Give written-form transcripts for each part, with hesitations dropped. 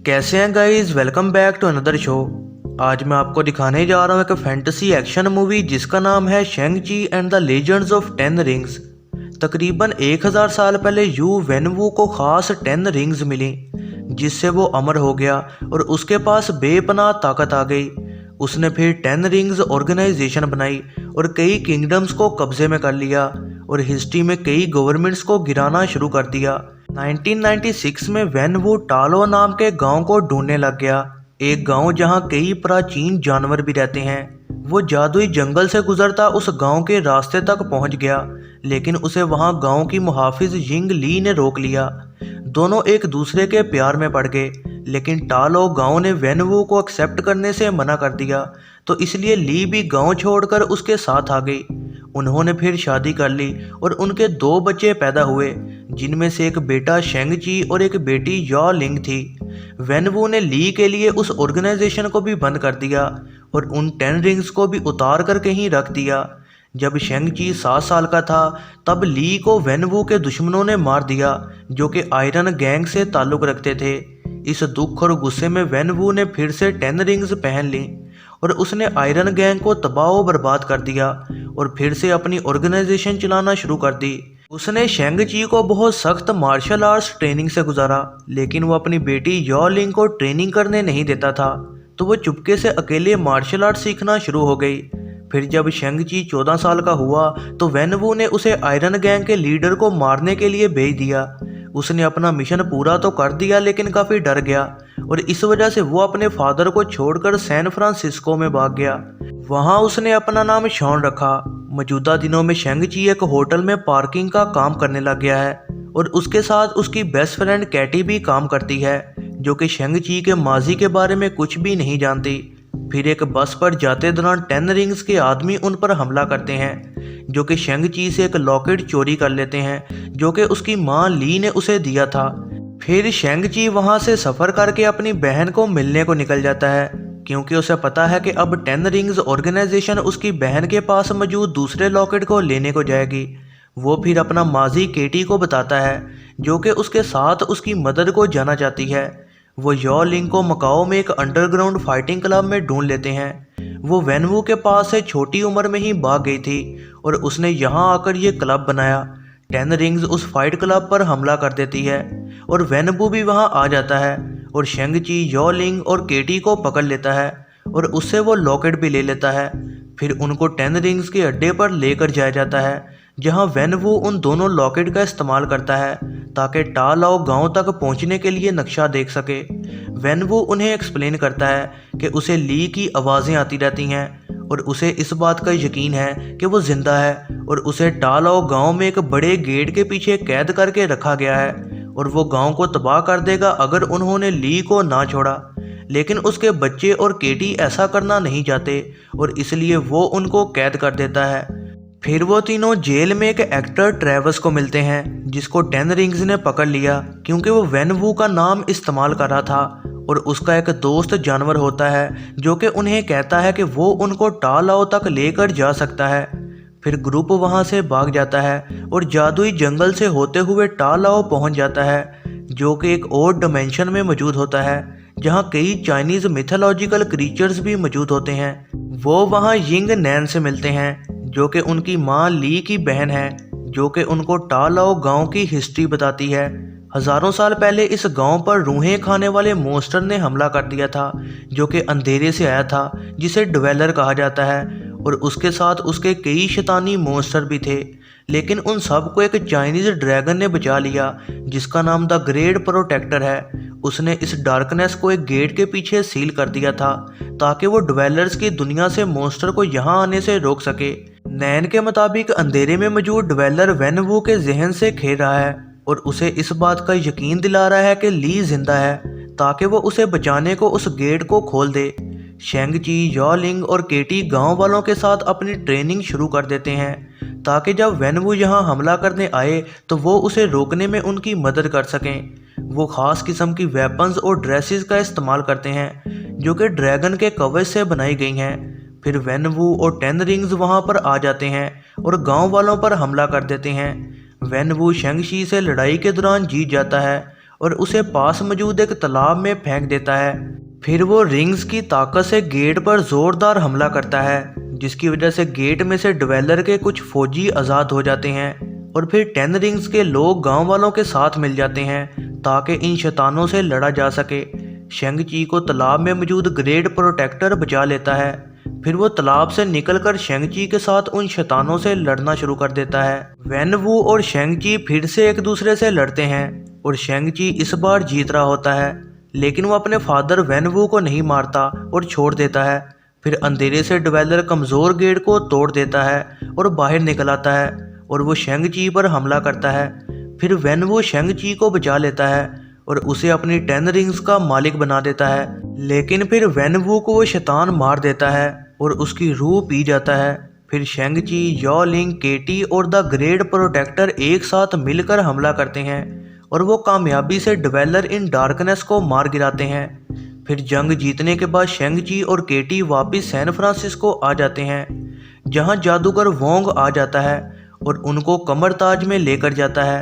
कैसे हैं guys, welcome back to another show. आज मैं आपको दिखाने जा रहा हूँ एक फैंटेसी एक्शन मूवी जिसका नाम है Shang Chi and the legends of 10 rings. तकरीबन 1000 साल पहले यू वेनवू को खास 10 रिंग्स मिली जिससे वो अमर हो गया और उसके पास बेपनाह ताकत आ गई। उसने फिर 10 रिंग्स ऑर्गेनाइजेशन बनाई और कई किंगडम्स को कब्जे में कर लिया और हिस्ट्री में कई गवर्नमेंट्स को गिराना शुरू कर दिया। 1996 में वेनवू टालो नाम के गांव को ढूंढने लग गया, एक गांव जहां कई प्राचीन जानवर भी रहते हैं। वो जादुई जंगल से गुजरता उस गांव के रास्ते तक पहुंच गया, लेकिन उसे वहां गांव की मुहाफिज यिंग ली ने रोक लिया। दोनों एक दूसरे के प्यार में पड़ गए, लेकिन टालो गांव ने वेनवू को एक्सेप्ट करने से मना कर दिया, तो इसलिए ली भी गांव छोड़कर उसके साथ आ गई। उन्होंने फिर शादी कर ली और उनके 2 बच्चे पैदा हुए, जिनमें से एक बेटा शेंग-ची और एक बेटी या लिंग थी। वेनवू ने ली के लिए उस ऑर्गेनाइजेशन को भी बंद कर दिया और उन 10 रिंग्स को भी उतार कर कहीं रख दिया। जब शेंग-ची 7 साल का था तब ली को वेनवू के दुश्मनों ने मार दिया, जो कि आयरन गैंग से ताल्लुक़ रखते थे। इस दुख और गुस्से में वेनवू ने फिर से 10 रिंग्स पहन ली और उसने आयरन गैंग को तबाह बर्बाद कर दिया और फिर से अपनी ऑर्गेनाइजेशन चलाना शुरू कर दी। उसने शेंग-ची को बहुत सख्त मार्शल आर्ट्स ट्रेनिंग से गुजारा, लेकिन वो अपनी बेटी या लिंग को ट्रेनिंग करने नहीं देता था, तो वो चुपके से अकेले मार्शल आर्ट सीखना शुरू हो गई। फिर जब शेंग-ची 14 साल का हुआ तो वेनवू ने उसे आयरन गैंग के लीडर को मारने के लिए भेज दिया। उसने अपना मिशन पूरा तो कर दिया, लेकिन काफ़ी डर गया और इस वजह से वो अपने फादर को छोड़कर सैन फ्रांसिस्को में भाग गया। वहाँ उसने अपना नाम शॉन रखा। मौजूदा दिनों में शेंग-ची एक होटल में पार्किंग का काम करने लग गया है और उसके साथ उसकी बेस्ट फ्रेंड कैटी भी काम करती है, जो कि शेंग-ची के माजी के बारे में कुछ भी नहीं जानती। फिर एक बस पर जाते दौरान 10 रिंग्स के आदमी उन पर हमला करते हैं, जो कि शेंग-ची से एक लॉकेट चोरी कर लेते हैं, जो कि उसकी मां ली ने उसे दिया था। फिर शेंग-ची वहां से सफ़र करके अपनी बहन को मिलने को निकल जाता है, क्योंकि उसे पता है कि अब 10 रिंग्स ऑर्गेनाइजेशन उसकी बहन के पास मौजूद दूसरे लॉकेट को लेने को जाएगी। वो फिर अपना माजी केटी को बताता है, जो कि उसके साथ उसकी मदद को जाना चाहती है। वो या लिंग को मकाओ में एक अंडरग्राउंड फाइटिंग क्लब में ढूंढ लेते हैं। वो वेनवू के पास से छोटी उम्र में ही भाग गई थी और उसने यहाँ आकर ये क्लब बनाया। 10 रिंग्स उस फाइट क्लब पर हमला कर देती है और वेनवू भी वहाँ आ जाता है और शेंग-ची, या लिंग और केटी को पकड़ लेता है और उससे वो लॉकेट भी ले लेता है। फिर उनको 10 रिंग्स के अड्डे पर लेकर जाया जाता है, जहां वेनवू उन दोनों लॉकेट का इस्तेमाल करता है ताकि टालाओ गांव तक पहुंचने के लिए नक्शा देख सके। वेनवू उन्हें एक्सप्लेन करता है कि उसे ली की आवाज़ें आती रहती हैं और उसे इस बात का यकीन है कि वो जिंदा है और उसे टालाओ गांव में एक बड़े गेट के पीछे कैद करके रखा गया है और वो गांव को तबाह कर देगा अगर उन्होंने ली को ना छोड़ा। लेकिन उसके बच्चे और केटी ऐसा करना नहीं चाहते और इसलिए वो उनको कैद कर देता है। फिर वो तीनों जेल में एक एक्टर ट्रेवस को मिलते हैं, जिसको 10 रिंग्स ने पकड़ लिया क्योंकि वो वेनवू का नाम इस्तेमाल कर रहा था और उसका एक दोस्त जानवर होता है, जो कि उन्हें कहता है कि वो उनको टालाओ तक लेकर जा सकता है। फिर ग्रुप वहां से भाग जाता है और जादुई जंगल से होते हुए टालाओ पहुंच जाता है, जो कि एक और डिमेंशन में मौजूद होता है, जहां कई चाइनीज मिथोलॉजिकल क्रीचर्स भी मौजूद होते हैं। वो वहां यिंग नैन से मिलते हैं, जो कि उनकी मां ली की बहन है, जो कि उनको टालाओ गांव की हिस्ट्री बताती है। हजारों साल पहले इस गांव पर रूहें खाने वाले मॉन्स्टर ने हमला कर दिया था, जो कि अंधेरे से आया था, जिसे ड्वेलर कहा जाता है, और उसके साथ उसके कई शैतानी मॉन्स्टर भी थे। लेकिन उन सब को एक चाइनीज ड्रैगन ने बचा लिया, जिसका नाम द ग्रेट प्रोटेक्टर है। उसने इस डार्कनेस को एक गेट के पीछे सील कर दिया था ताकि वो ड्वेलर्स की दुनिया से मॉन्स्टर को यहाँ आने से रोक सके। नैन के मुताबिक अंधेरे में मौजूद ड्वेलर वेनवू के जहन से खेल रहा है और उसे इस बात का यकीन दिला रहा है कि ली जिंदा है, ताकि वो उसे बचाने को उस गेट को खोल दे। शेंग-ची, या लिंग और केटी गांव वालों के साथ अपनी ट्रेनिंग शुरू कर देते हैं ताकि जब वेनवू यहाँ हमला करने आए तो वो उसे रोकने में उनकी मदद कर सकें। वो खास किस्म की वेपन्स और ड्रेसेस का इस्तेमाल करते हैं, जो कि ड्रैगन के कवच से बनाई गई हैं। फिर वेनवू और 10 रिंग्स वहाँ पर आ जाते हैं और गांव वालों पर हमला कर देते हैं। वेनवू शेंग-ची से लड़ाई के दौरान जीत जाता है और उसे पास मौजूद एक तालाब में फेंक देता है। फिर वो रिंग्स की ताकत से गेट पर जोरदार हमला करता है, जिसकी वजह से गेट में से ड्वेलर के कुछ फौजी आज़ाद हो जाते हैं और फिर 10 रिंग्स के लोग गांव वालों के साथ मिल जाते हैं ताकि इन शैतानों से लड़ा जा सके। शेंग ची को तालाब में मौजूद ग्रेट प्रोटेक्टर बचा लेता है। फिर वो तालाब से निकलकर शेंग ची के साथ उन शैतानों से लड़ना शुरू कर देता है। वेन वू और शेंग ची फिर से एक दूसरे से लड़ते हैं और शेंग ची इस बार जीत रहा होता है, लेकिन वो अपने फादर वेन वू को नहीं मारता और छोड़ देता है। फिर अंधेरे से ड्वेलर कमज़ोर गेट को तोड़ देता है और बाहर निकल आता है और वो शेंग ची पर हमला करता है। फिर वेन वू शेंग ची को बचा लेता है और उसे अपनी 10 रिंग्स का मालिक बना देता है, लेकिन फिर वेन वू को वो शैतान मार देता है और उसकी रूह पी जाता है। फिर शेंग ची, यो लिंग, केटी और द ग्रेट प्रोटेक्टर एक साथ मिलकर हमला करते हैं और वो कामयाबी से ड्वेलर इन डार्कनेस को मार गिराते हैं। फिर जंग जीतने के बाद शेंग ची और केटी वापस सैन फ्रांसिस्को आ जाते हैं, जहां जादूगर वोंग आ जाता है और उनको कमर ताज में लेकर जाता है।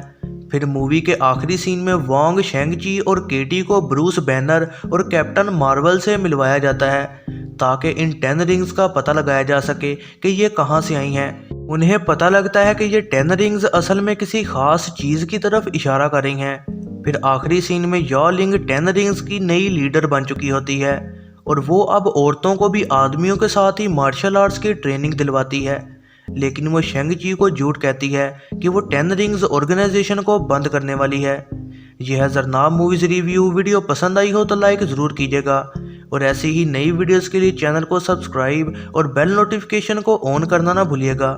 फिर मूवी के आखिरी सीन में वोंग, शेंग ची और केटी को ब्रूस बैनर और कैप्टन मार्वल से मिलवाया जाता है ताकि इन 10 रिंग्स का पता लगाया जा सके कि ये कहाँ से आई हैं। उन्हें पता लगता है कि ये 10 रिंग्स असल में किसी खास चीज़ की तरफ इशारा कर रही हैं। फिर आखिरी सीन में यो लिंग 10 रिंग्स की नई लीडर बन चुकी होती है और वो अब औरतों को भी आदमियों के साथ ही मार्शल आर्ट्स की ट्रेनिंग दिलवाती है, लेकिन वो शेंग ची को झूठ कहती है कि वो 10 रिंग्स ऑर्गेनाइजेशन को बंद करने वाली है। यह है ज़रनाब मूवीज़ रिव्यू। वीडियो पसंद आई हो तो लाइक ज़रूर कीजिएगा और ऐसी ही नई वीडियोस के लिए चैनल को सब्सक्राइब और बेल नोटिफिकेशन को ऑन करना ना भूलिएगा।